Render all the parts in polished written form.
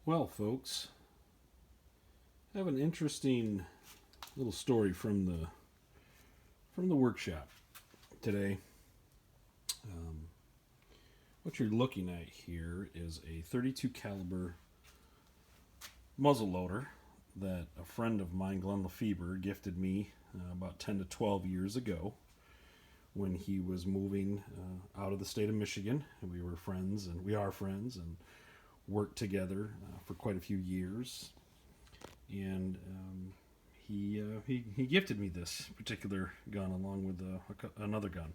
Well, folks, I have an interesting little story from the workshop today. Um, what you're looking at here is a 32 caliber muzzleloader that a friend of mine, Glenn Lefebvre, gifted me about 10 to 12 years ago when he was moving out of the state of Michigan. And we were friends, and we are friends, and worked together for quite a few years. And he gifted me this particular gun along with another gun.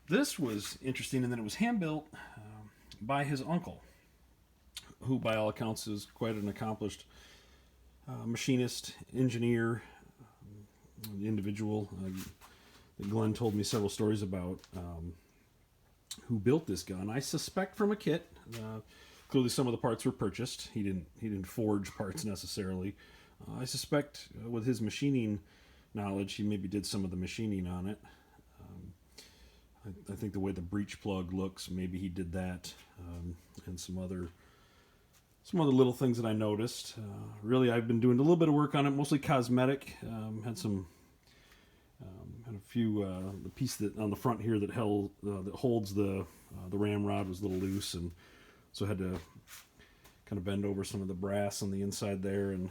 This was interesting in that it was hand built by his uncle, who, by all accounts, is quite an accomplished machinist, engineer, individual that Glenn told me several stories about, who built this gun. I suspect from a kit. Clearly, some of the parts were purchased. He didn't forge parts necessarily. I suspect with his machining knowledge, he maybe did some of the machining on it. I think the way the breech plug looks, maybe he did that, and some other little things that I noticed. Really, I've been doing a little bit of work on it, mostly cosmetic. Had a few. The piece that on the front here that holds the ramrod was a little loose, and so I had to kind of bend over some of the brass on the inside there and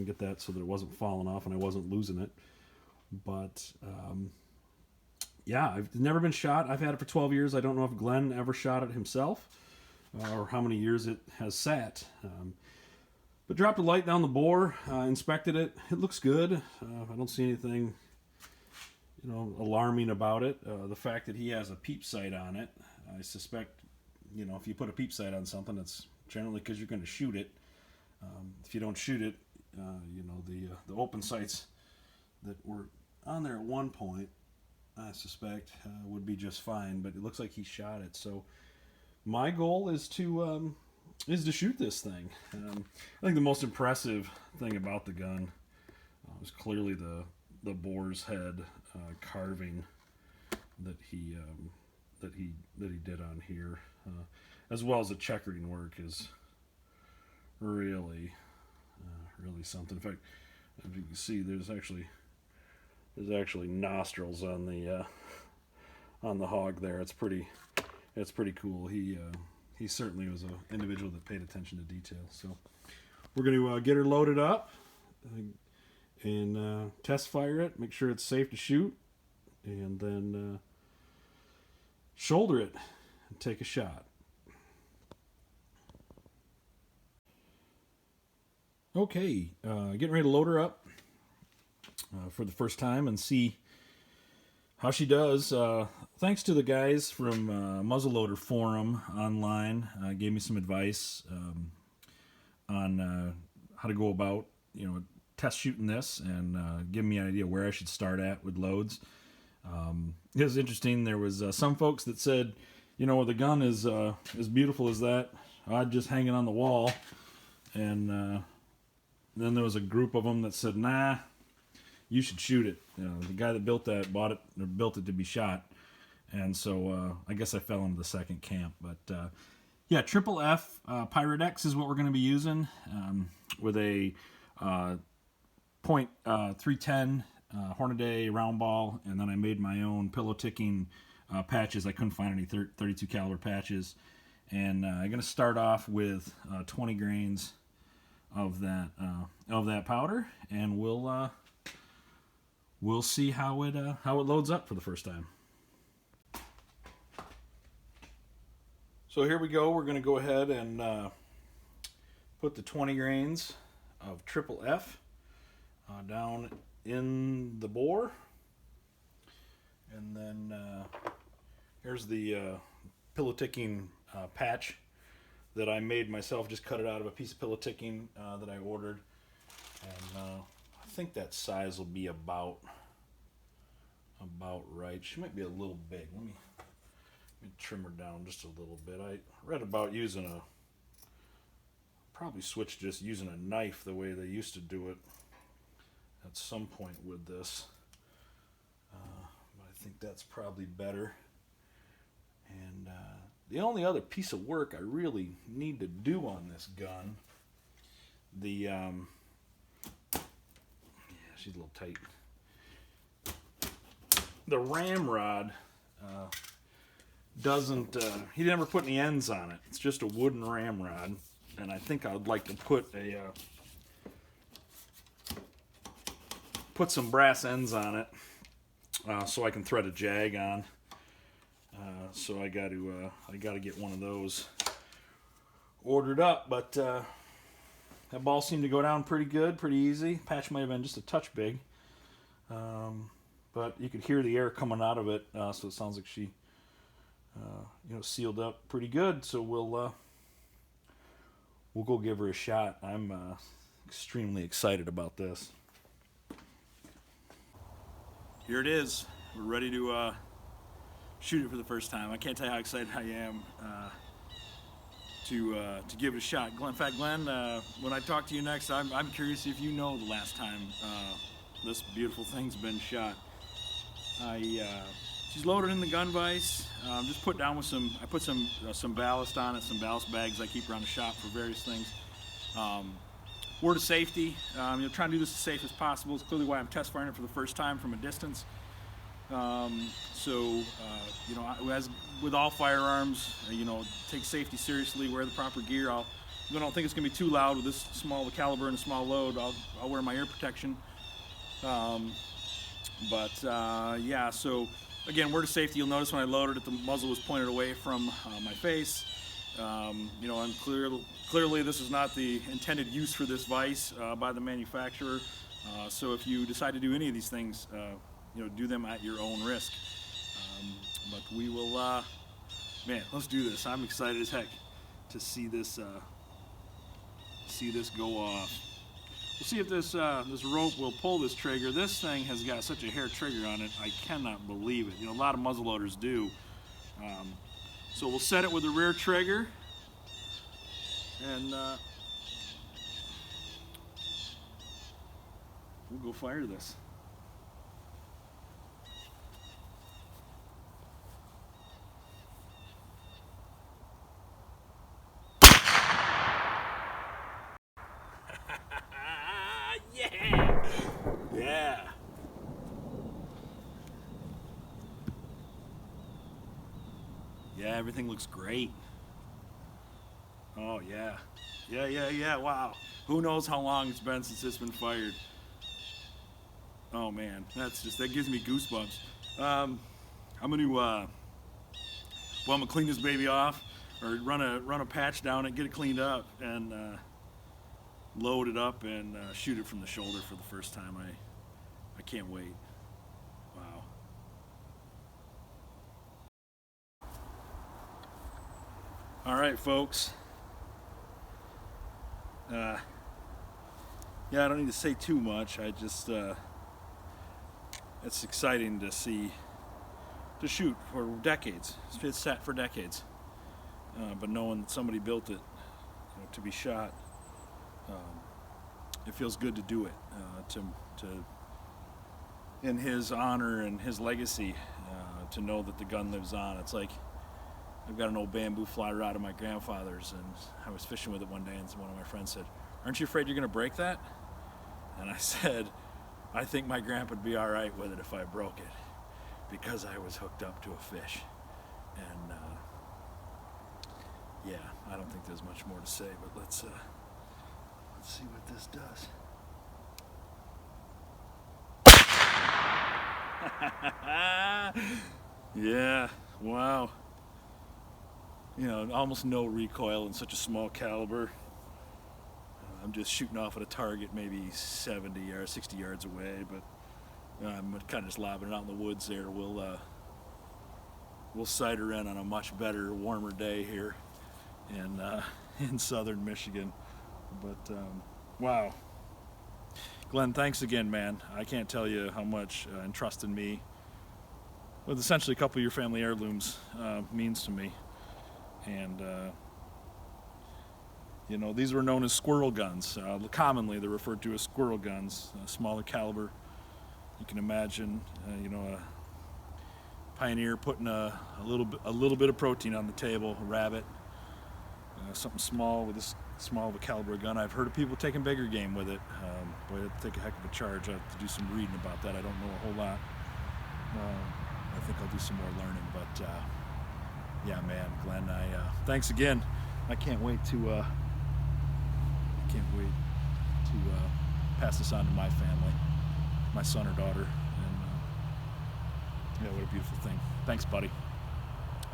get that so that it wasn't falling off and I wasn't losing it. But yeah, I've never been shot. I've had it for 12 years. I don't know if Glenn ever shot it himself or how many years it has sat. But dropped a light down the bore, inspected it. It looks good. I don't see anything, alarming about it. The fact that he has a peep sight on it, I suspect, if you put a peep sight on something, it's generally because you're going to shoot it. If you don't shoot it, the open sights that were on there at one point, I suspect, would be just fine. But it looks like he shot it. So my goal is to shoot this thing. I think the most impressive thing about the gun was clearly the boar's head carving that he did on here, as well as the checkering work is really something. In fact, as you can see, there's actually nostrils on the hog there. It's pretty cool. He certainly was an individual that paid attention to detail. So we're going to get her loaded up and test fire it, make sure it's safe to shoot, and then shoulder it and take a shot. Okay, getting ready to load her up for the first time and see how she does. Thanks to the guys from Muzzleloader forum online, gave me some advice on how to go about, test shooting this and give me an idea where I should start at with loads. It was interesting. There was some folks that said, the gun is as beautiful as that, I'd just hang it on the wall. And then there was a group of them that said, nah, you should shoot it. The guy that built that built it to be shot. And so I guess I fell into the second camp. But yeah, Triple F Pirate X is what we're going to be using with a .310 Hornady round ball, and then I made my own pillow ticking patches. I couldn't find any 32 caliber patches, and I'm going to start off with 20 grains of that powder, and we'll see how it loads up for the first time. So here we go. We're going to go ahead and put the 20 grains of Triple F down in the bore, and then here's the pillow ticking patch that I made myself. Just cut it out of a piece of pillow ticking that I ordered, and I think that size will be about right. She might be a little big. Let me trim her down just a little bit. I read about probably switch just using a knife the way they used to do it at some point with this, but I think that's probably better. And the only other piece of work I really need to do on this gun yeah, she's a little tight. The ramrod doesn't, he never put any ends on it. It's just a wooden ramrod, and I think I would like to put some brass ends on it so I can thread a jag on. So I got to get one of those ordered up, but that ball seemed to go down pretty good, pretty easy. Patch might have been just a touch big, but you could hear the air coming out of it, so it sounds like she, sealed up pretty good. So we'll go give her a shot. I'm extremely excited about this. Here it is. We're ready to shoot it for the first time. I can't tell you how excited I am to give it a shot. In fact, Glenn, when I talk to you next, I'm curious if you know the last time this beautiful thing's been shot. She's loaded in the gun vise. Just put down with I put some ballast on it, some ballast bags I keep around the shop for various things. Word of safety, trying to do this as safe as possible. It's clearly why I'm test firing it for the first time from a distance. As with all firearms, take safety seriously, wear the proper gear. I don't think it's going to be too loud with this small caliber and a small load. I'll wear my ear protection. So again, word of safety, you'll notice when I loaded it, the muzzle was pointed away from my face. And clearly this is not the intended use for this vise by the manufacturer. So if you decide to do any of these things, do them at your own risk. But we will, let's do this. I'm excited as heck to see this go off. We'll see if this rope will pull this trigger. This thing has got such a hair trigger on it, I cannot believe it. A lot of muzzleloaders do. So we'll set it with the rear trigger, and we'll go fire this. Yeah. Yeah, everything looks great. Oh, yeah. Yeah, wow. Who knows how long it's been since it's been fired. Oh, man, that gives me goosebumps. I'm gonna clean this baby off, or run a patch down it, get it cleaned up, and load it up and shoot it from the shoulder for the first time. I can't wait. Wow. All right, folks. I don't need to say too much. It's exciting to shoot for decades. It's set for decades. But knowing that somebody built it, to be shot, it feels good to do it, in his honor and his legacy, to know that the gun lives on. It's like, I've got an old bamboo fly rod of my grandfather's, and I was fishing with it one day, and one of my friends said, "Aren't you afraid you're going to break that?" And I said, "I think my grandpa would be all right with it if I broke it, because I was hooked up to a fish." And I don't think there's much more to say, but let's see what this does. Yeah, wow. Almost no recoil in such a small caliber. I'm just shooting off at a target maybe 70 or 60 yards away, but I'm kind of just lobbing it out in the woods there. We'll sight her in on a much better, warmer day here in southern Michigan. But wow, Glenn, thanks again, man. I can't tell you how much entrusting me with essentially a couple of your family heirlooms means to me. And these were known as squirrel guns. Commonly they're referred to as squirrel guns, smaller caliber. You can imagine a pioneer putting a little bit of protein on the table, a rabbit, something small with this small of a caliber gun. I've heard of people taking bigger game with it. Boy, it'd take a heck of a charge. I have to do some reading about that. I don't know a whole lot. I think I'll do some more learning, but yeah, man, Glenn, thanks again. I can't wait to pass this on to my family, my son or daughter, and yeah, what a beautiful thing. Thanks, buddy.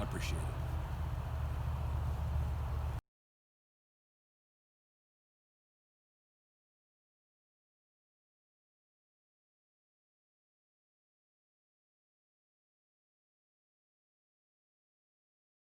I appreciate it.